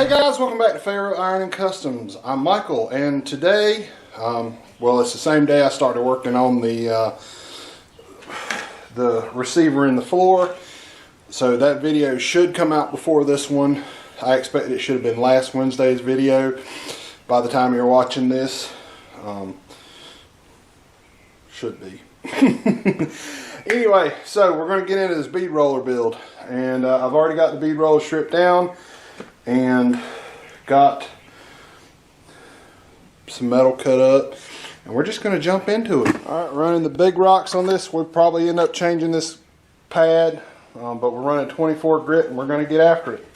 Hey guys, welcome back to Ferro Iron and Customs. I'm Michael, and today, well, it's the same day I started working on the receiver in the floor. So that video should come out before this one. I expect it should have been last Wednesday's video by the time you're watching this. Should be. Anyway, so we're going to get into this bead roller build, and I've already got the bead roller stripped down and got some metal cut up, and we're just going to jump into it. Alright, running the big rocks on this. We'll probably end up changing this pad, but we're running 24 grit and we're going to get after it.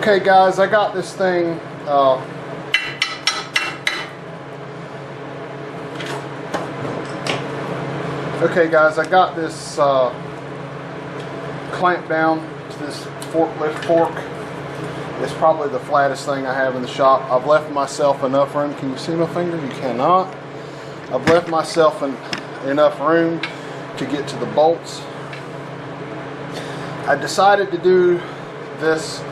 Okay guys, I got this thing clamped down to this forklift fork. It's probably the flattest thing I have in the shop. I've left myself enough room. Can you see my finger? You cannot. I've left myself enough room to get to the bolts. I decided to do this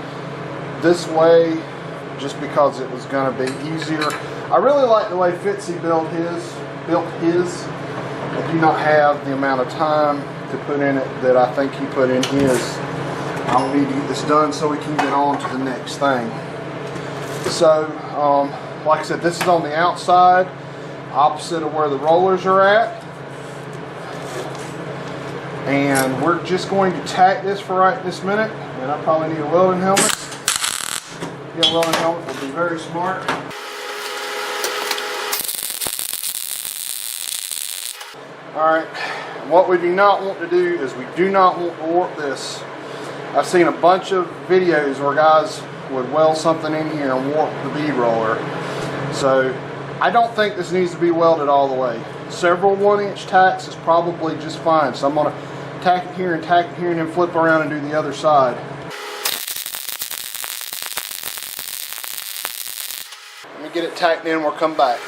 way just because it was going to be easier. I really like the way Fitzy built his. I do not have the amount of time to put in it that I think he put in his. I'll need to get this done so we can get on to the next thing. So, like I said, this is on the outside, opposite of where the rollers are at. And we're just going to tack this for right this minute. And I probably need a welding helmet. Get a welding helmet will be very smart. Alright, what we do not want to do is we do not want to warp this. I've seen a bunch of videos where guys would weld something in here and warp the bead roller. So I don't think this needs to be welded all the way. Several 1-inch tacks is probably just fine. So I'm going to tack it here and then flip around and do the other side. Let me get it tacked in, we'll come back.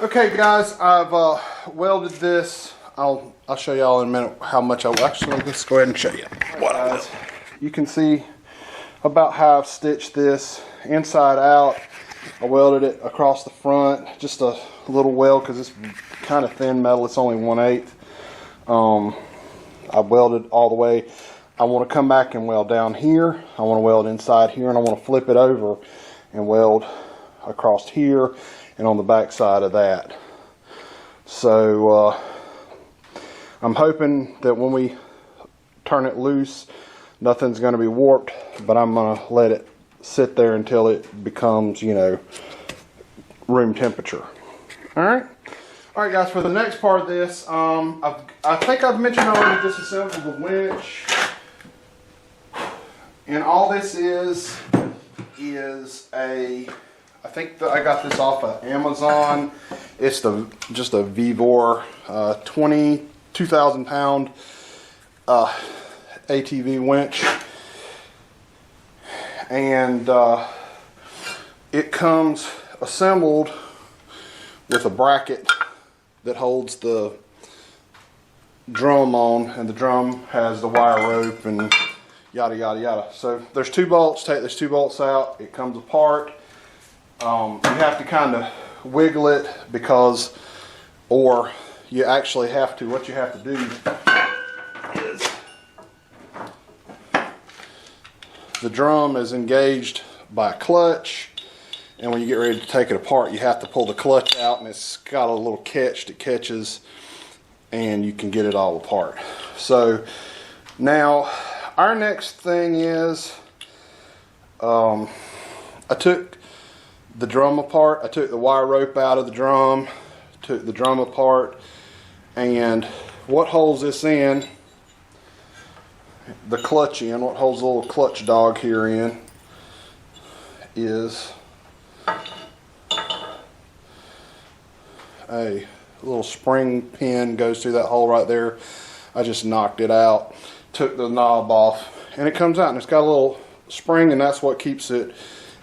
Okay guys, I've welded this. I'll show y'all in a minute how much actually, let's go ahead and show you. Guys, you can see about how I've stitched this inside out. I welded it across the front, just a little weld because it's kind of thin metal. It's only 1/8. I welded all the way. I want to come back and weld down here. I want to weld inside here, and I want to flip it over and weld across here and on the back side of that. So I'm hoping that when we turn it loose, nothing's going to be warped, but I'm going to let it sit there until it becomes, you know, room temperature. Alright guys, for the next part of this, I think I've mentioned already disassembled the winch, and all this is a, I think that I got this off of Amazon. It's just a Vevor 2,000 pound ATV winch, and it comes assembled with a bracket that holds the drum on, and the drum has the wire rope and yada yada yada. So there's 2 bolts. Take those 2 bolts out, it comes apart. You have to kind of wiggle it or you actually have to, what you have to do is, the drum is engaged by a clutch, and when you get ready to take it apart, you have to pull the clutch out, and it's got a little catch that catches, and you can get it all apart. So now our next thing is, I took the drum apart. I took the wire rope out of the drum, took the drum apart, and what holds this in, the clutch in, what holds the little clutch dog here in, is a little spring pin goes through that hole right there. I just knocked it out, took the knob off, and it comes out and it's got a little spring, and that's what keeps it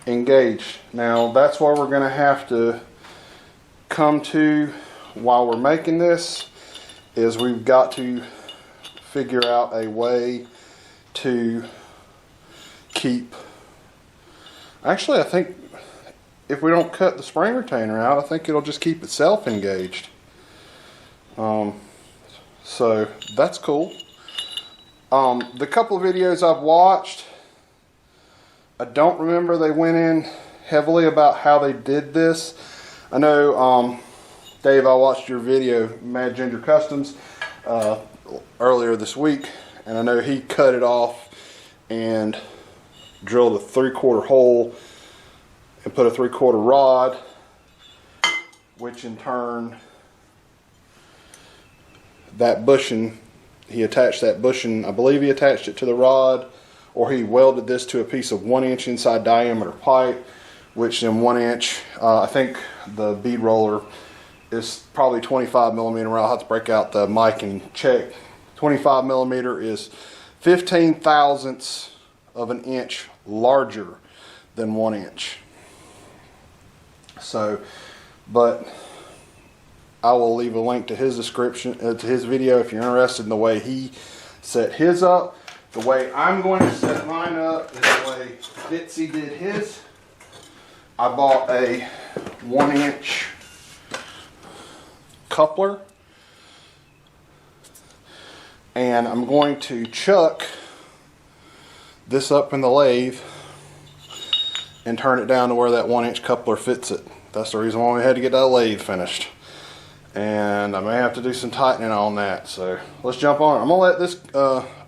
engaged. Now that's where we're going to have to come to while we're making this, is we've got to figure out a way to keep, actually I think if we don't cut the spring retainer out, I think it'll just keep itself engaged. So that's cool. The couple of videos I've watched, I don't remember they went in heavily about how they did this. I know, Dave, I watched your video, Mad Ginger Customs, earlier this week, and I know he cut it off and drilled a 3/4 hole and put a 3/4 rod, which in turn, that bushing, he attached that bushing, I believe he attached it to the rod, or he welded this to a piece of 1 inch inside diameter pipe, which in 1 inch, I think the bead roller is probably 25 millimeter. I'll have to break out the mic and check. 25 millimeter is 15 thousandths of an inch larger than 1 inch. So, but I will leave a link to his description, to his video if you're interested in the way he set his up. The way I'm going to set mine up is the way Bitsy did his. I bought a 1 inch coupler, and I'm going to chuck this up in the lathe and turn it down to where that 1 inch coupler fits it. That's the reason why we had to get that lathe finished. And I may have to do some tightening on that. So let's jump on it. I'm gonna let this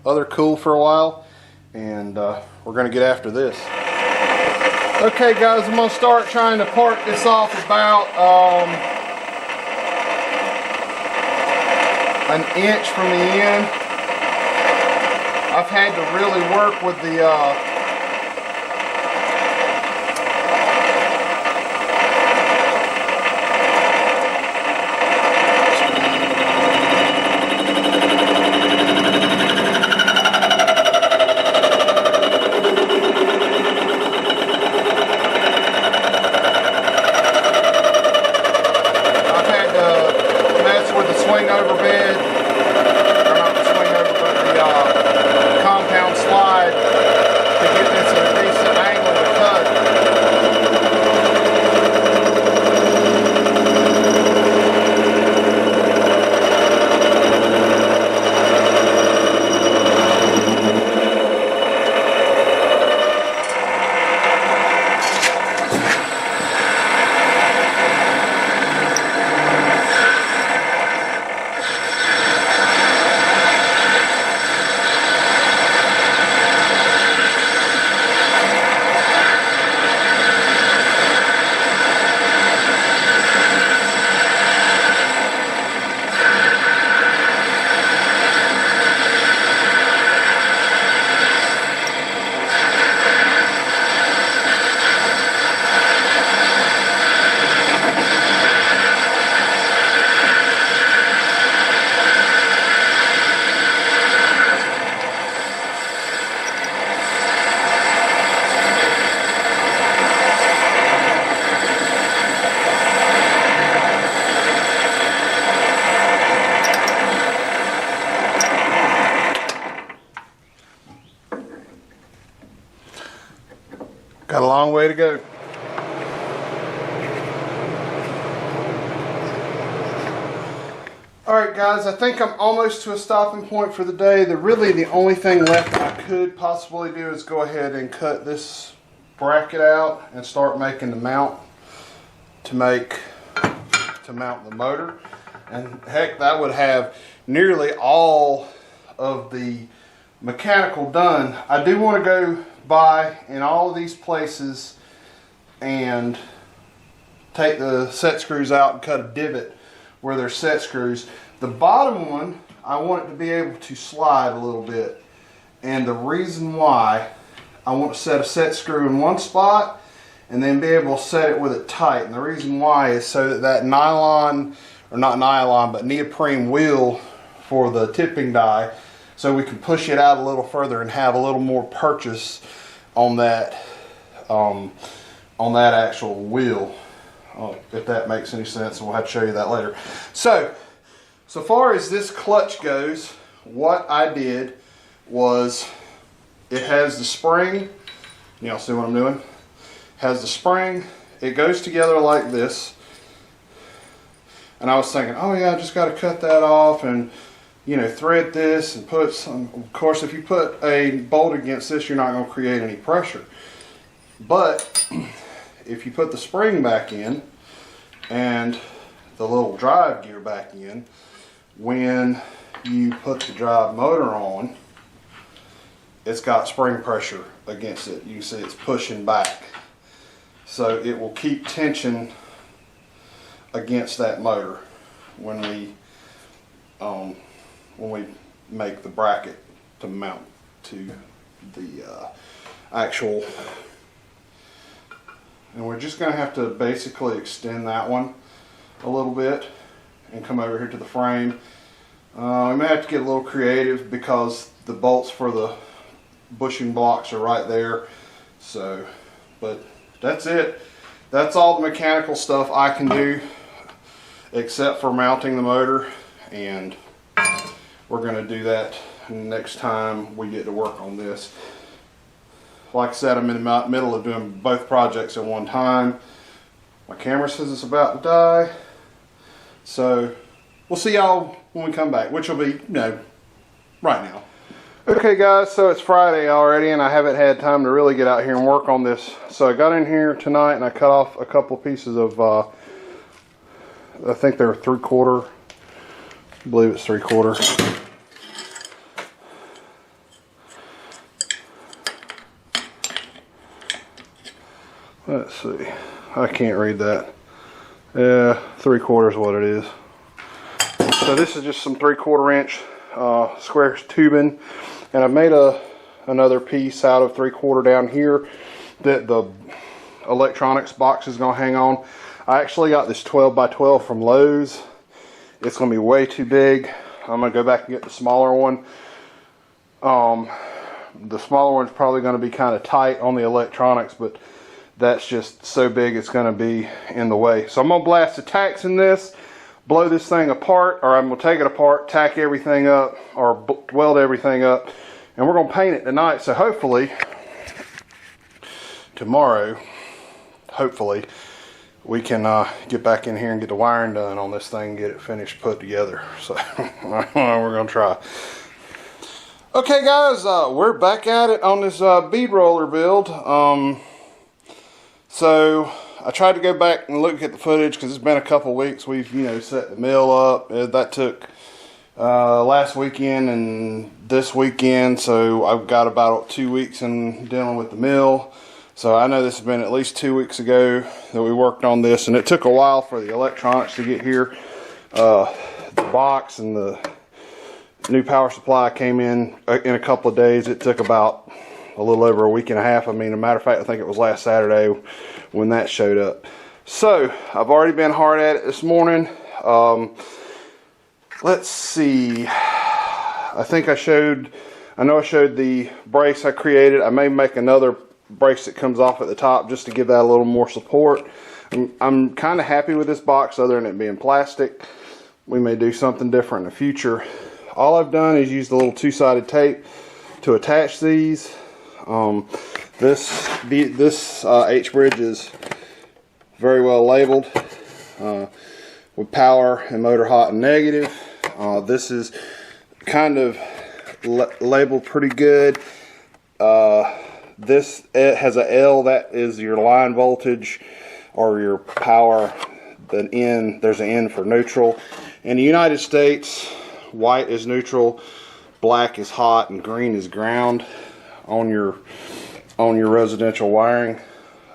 other cool for a while, and we're gonna get after this. Okay guys, I'm gonna start trying to part this off about an inch from the end. I've had to really work with the got a long way to go. Alright guys, I think I'm almost to a stopping point for the day. Really the only thing left I could possibly do is go ahead and cut this bracket out and start making the mount to mount the motor. And heck, that would have nearly all of the mechanical done. I do want to go by in all of these places and take the set screws out and cut a divot where there's set screws. The bottom one, I want it to be able to slide a little bit. And the reason why, I want to set a set screw in one spot and then be able to set it with it tight. And the reason why is so that that nylon or not nylon, but neoprene wheel for the tipping die, so we can push it out a little further and have a little more purchase on that actual wheel, if that makes any sense, and we'll have to show you that later. So far as this clutch goes, what I did was, it has the spring, y'all see what I'm doing? Has the spring, it goes together like this, and I was thinking, oh yeah, I just got to cut that off and, you know, thread this and put some. Of course, if you put a bolt against this, you're not going to create any pressure. But if you put the spring back in and the little drive gear back in, when you put the drive motor on, it's got spring pressure against it. You can see it's pushing back. So it will keep tension against that motor when we make the bracket to mount to the actual. And we're just going to have to basically extend that one a little bit and come over here to the frame. We may have to get a little creative because the bolts for the bushing blocks are right there. So, but that's it. That's all the mechanical stuff I can do except for mounting the motor, and we're going to do that next time we get to work on this. Like I said, I'm in the middle of doing both projects at one time. My camera says it's about to die, so we'll see y'all when we come back, which will be, you know, right now. Okay guys, so it's Friday already and I haven't had time to really get out here and work on this. So I got in here tonight and I cut off a couple pieces of, I think they're 3/4. I believe it's 3/4. Let's see, I can't read that. Yeah, 3/4 is what it is. So this is just some 3/4 inch square tubing, and I made another piece out of 3/4 down here that the electronics box is going to hang on. I actually got this 12 by 12 from Lowe's. It's going to be way too big. I'm going to go back and get the smaller one. The smaller one's probably going to be kind of tight on the electronics, but that's just so big it's going to be in the way. So I'm going to blast the tacks in this, blow this thing apart, or I'm going to take it apart, tack everything up, or weld everything up, and we're going to paint it tonight. So hopefully tomorrow, hopefully we can get back in here and get the wiring done on this thing and get it finished, put together. So we're going to try. Okay guys, we're back at it on this bead roller build. So I tried to go back and look at the footage because it's been a couple weeks. We've, you know, set the mill up. That took last weekend and this weekend, so I've got about 2 weeks in dealing with the mill. So I know this has been at least 2 weeks ago that we worked on this, and it took a while for the electronics to get here. The box and the new power supply came in a couple of days. It took about a little over a week and a half. I mean, as a matter of fact, I think it was last Saturday when that showed up. So I've already been hard at it this morning. Let's see. I know I showed the brace I created. I may make another brace that comes off at the top just to give that a little more support. I'm kind of happy with this box other than it being plastic. We may do something different in the future. All I've done is use the little two-sided tape to attach these. This H-bridge is very well labeled with power and motor hot and negative. This is kind of labeled pretty good. This has a L, that is your line voltage or your power. Then N, there's an N for neutral. In the United States, white is neutral, black is hot, and green is ground on your residential wiring.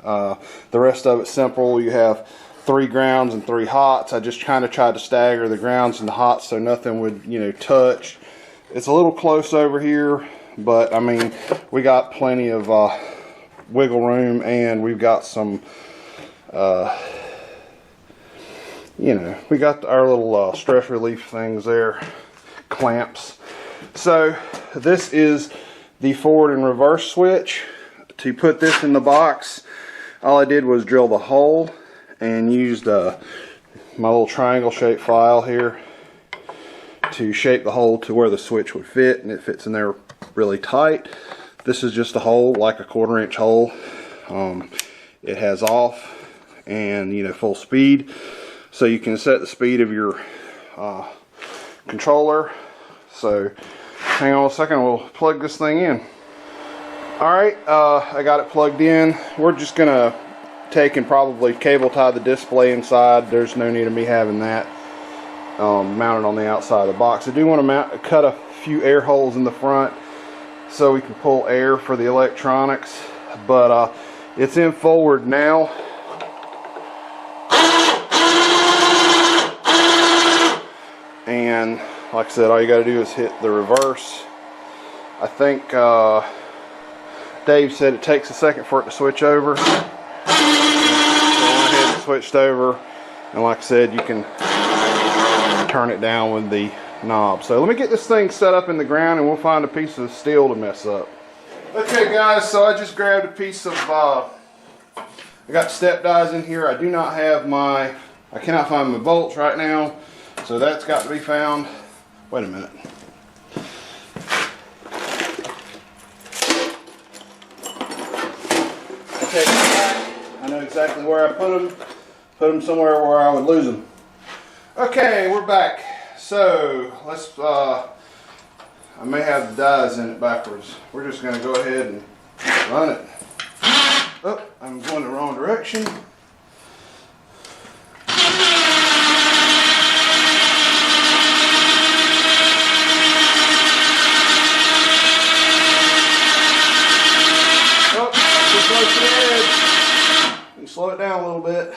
The rest of it's simple. You have 3 grounds and 3 hots. I just kind of tried to stagger the grounds and the hots so nothing would, you know, touch. It's a little close over here, but I mean, we got plenty of wiggle room, and we've got some you know, we got our little stress relief things there, clamps. So this is the forward and reverse switch. To put this in the box, all I did was drill the hole and used my little triangle shaped file here to shape the hole to where the switch would fit, and it fits in there really tight. This is just a hole, like a 1/4 inch hole. It has off and, you know, full speed, so you can set the speed of your controller. So hang on a second, we'll plug this thing in. Alright, I got it plugged in. We're just gonna take and probably cable tie the display inside. There's no need of me having that mounted on the outside of the box. I do want to cut a few air holes in the front so we can pull air for the electronics, but it's in forward now. And like I said, all you got to do is hit the reverse. I think Dave said it takes a second for it to switch over. So I went ahead and switched over, and like I said, you can turn it down with the knob. So let me get this thing set up in the ground, and we'll find a piece of steel to mess up. Okay guys, so I just grabbed a piece of I got step dies in here. I do not have I cannot find my bolts right now, so that's got to be found. Wait a minute. Okay, I know exactly where I put them. Put them somewhere where I would lose them. Okay, we're back. So let's I may have the dies in it backwards. We're just going to go ahead and run it. Oh, I'm going the wrong direction. Oh, too close to the edge. You can slow it down a little bit.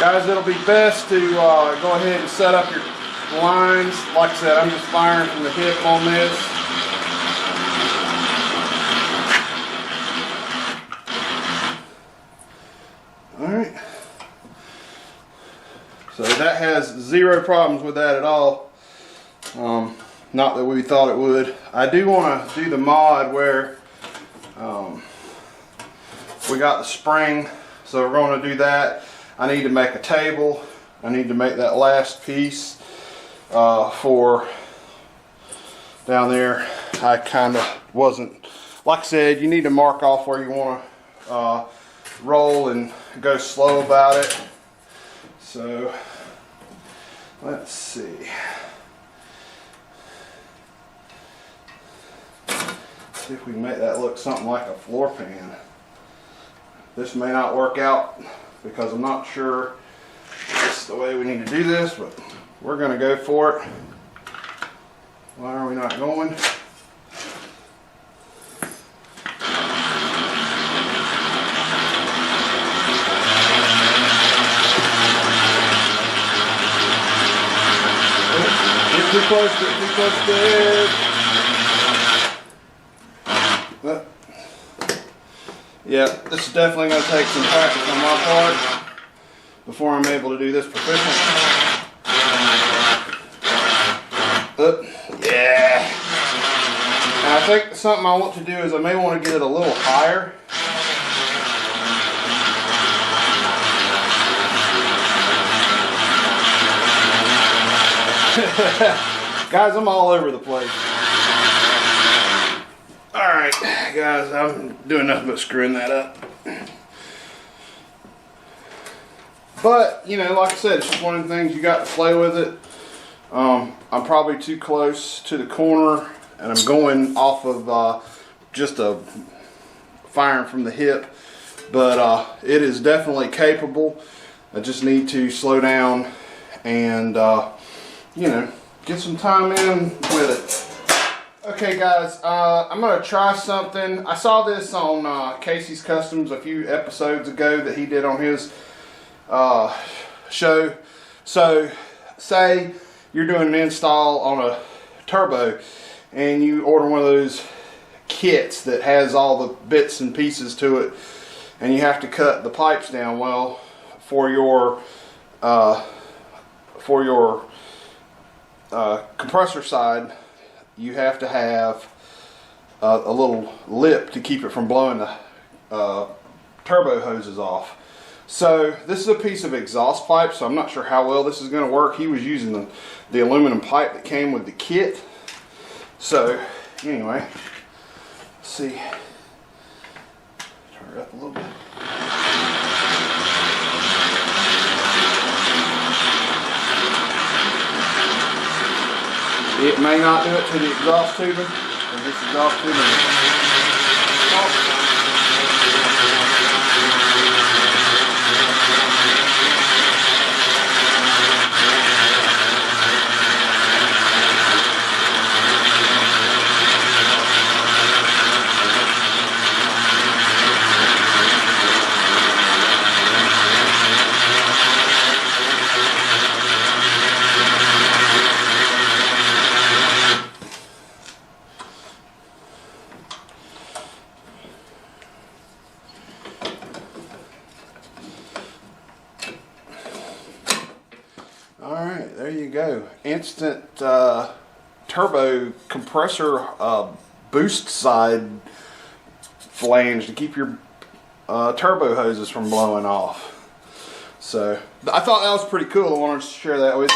Guys, it'll be best to go ahead and set up your lines. Like I said, I'm just firing from the hip on this. Alright. So that has zero problems with that at all. Not that we thought it would. I do want to do the mod where we got the spring, so we're going to do that. I need to make a table. I need to make that last piece for down there. I kind of wasn't, like I said, you need to mark off where you want to roll and go slow about it. So let's see. See if we can make that look something like a floor pan. This may not work out because I'm not sure this is the way we need to do this, but we're going to go for it. Why are we not going? Get too close to the edge. Yeah, this is definitely going to take some practice on my part before I'm able to do this proficiently. Yeah. And I think something I want to do is I may want to get it a little higher. Guys, I'm all over the place. Alright, guys, I'm doing nothing but screwing that up. But, you know, like I said, it's just one of the things you got to play with it. I'm probably too close to the corner, and I'm going off of just a firing from the hip. But it is definitely capable. I just need to slow down and, you know, get some time in with it. Okay guys, I'm going to try something. I saw this on Casey's Customs a few episodes ago that he did on his show. So say you're doing an install on a turbo, and you order one of those kits that has all the bits and pieces to it, and you have to cut the pipes down. Well, for your compressor side, you have to have a little lip to keep it from blowing the turbo hoses off. So this is a piece of exhaust pipe, so I'm not sure how well this is going to work. He was using the aluminum pipe that came with the kit. So anyway, let's see. Turn it up a little bit. It may not do it to the exhaust tubing, because this exhaust tubing is Alright, there you go. Instant turbo compressor boost side flange to keep your turbo hoses from blowing off. So, I thought that was pretty cool. I wanted to share that with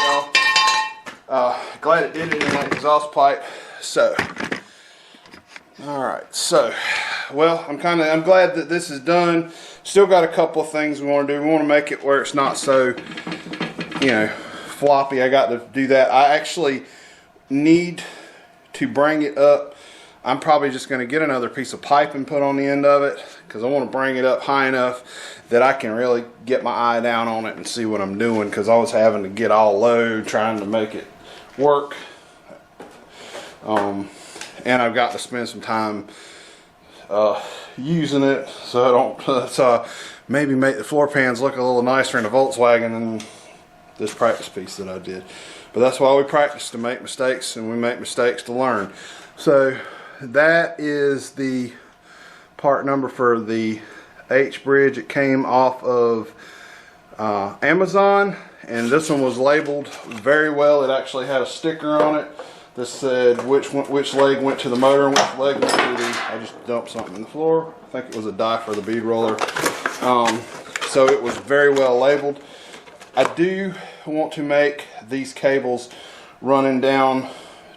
y'all. Glad it did it in that exhaust pipe. So, alright, so, well, I'm glad that this is done. Still got a couple of things we want to do. We want to make it where it's not so, you know, floppy. I got to do that. I actually need to bring it up. I'm probably just going to get another piece of pipe and put on the end of it, because I want to bring it up high enough that I can really get my eye down on it and see what I'm doing, because I was having to get all low trying to make it work. And I've got to spend some time using it so I don't maybe make the floor pans look a little nicer in a Volkswagen than this practice piece that I did. But that's why we practice, to make mistakes, and we make mistakes to learn. So that is the part number for the H bridge. It came off of Amazon, and this one was labeled very well. It actually had a sticker on it that said which leg went to the motor and which leg went to the, I just dumped something in the floor. I think it was a die for the bead roller. So it was very well labeled. I do want to make these cables running down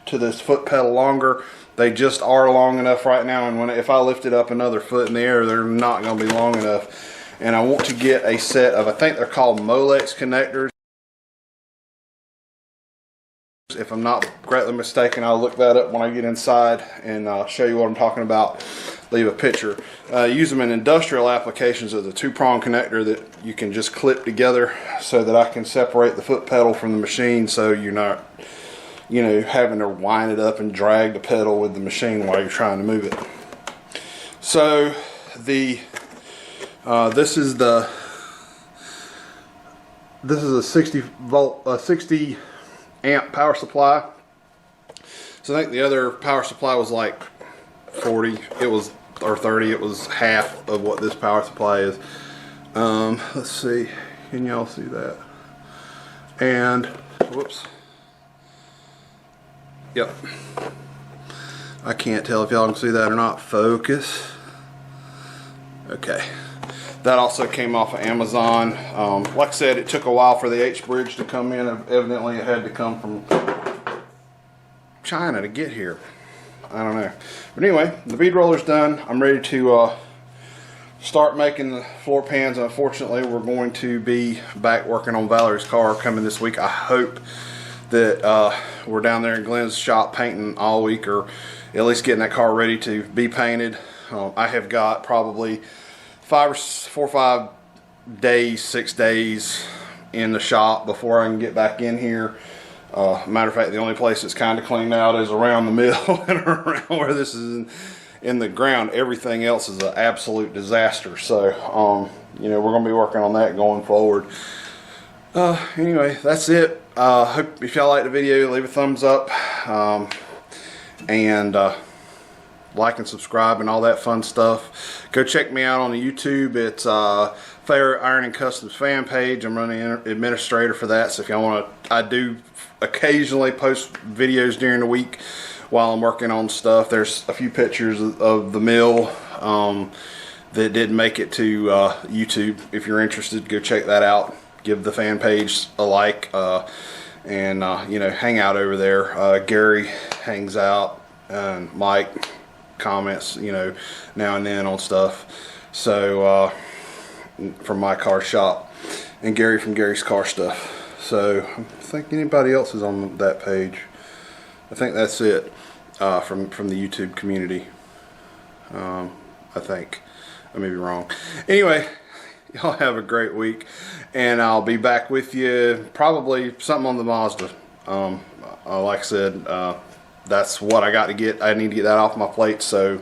to this foot pedal longer. They just are long enough right now, and if I lift it up another foot in the air, they're not going to be long enough. And I want to get a set of, I think they're called Molex connectors. If I'm not greatly mistaken, I'll look that up when I get inside and show you what I'm talking about. Leave a picture. Use them in industrial applications as a two-prong connector that you can just clip together so that I can separate the foot pedal from the machine, so you're not, you know, having to wind it up and drag the pedal with the machine while you're trying to move it. So this is a 60 volt, 60 amp power supply. So I think the other power supply was like 40. It was, or 30. It was half of what this power supply is. Let's see. Can y'all see that? And whoops. Yep. I can't tell if y'all can see that or not. Focus. Okay. That also came off of Amazon. Like I said, it took a while for the H bridge to come in. Evidently it had to come from China to get here. I don't know. But anyway, the bead roller's done. I'm ready to start making the floor pans. Unfortunately, we're going to be back working on Valerie's car coming this week. I hope that we're down there in Glenn's shop painting all week, or at least getting that car ready to be painted. I have got probably 4 or 5 days, 6 days in the shop before I can get back in here. Matter of fact, the only place that's kind of cleaned out is around the middle and around where this is in the ground. Everything else is an absolute disaster. So, you know, we're going to be working on that going forward. Anyway, that's it. Hope if y'all like the video, leave a thumbs up. and like and subscribe and all that fun stuff. Go check me out on the YouTube. It's Favorite Iron and Customs fan page. I'm running administrator for that, so if y'all want to, I do occasionally post videos during the week while I'm working on stuff. There's a few pictures of the mill that didn't make it to YouTube. If you're interested, go check that out. Give the fan page a like, and you know, hang out over there. Gary hangs out, and Mike comments, you know, now and then on stuff. So from my car shop, and Gary from Gary's Car Stuff. So I think anybody else is on that page. I think that's it from the YouTube community. I think I may be wrong. Anyway, y'all have a great week, and I'll be back with you probably something on the Mazda. Like I said, that's what I got to get. I need to get that off my plate so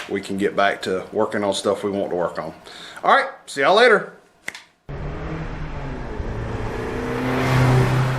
we can get back to working on stuff we want to work on. All right, see y'all later.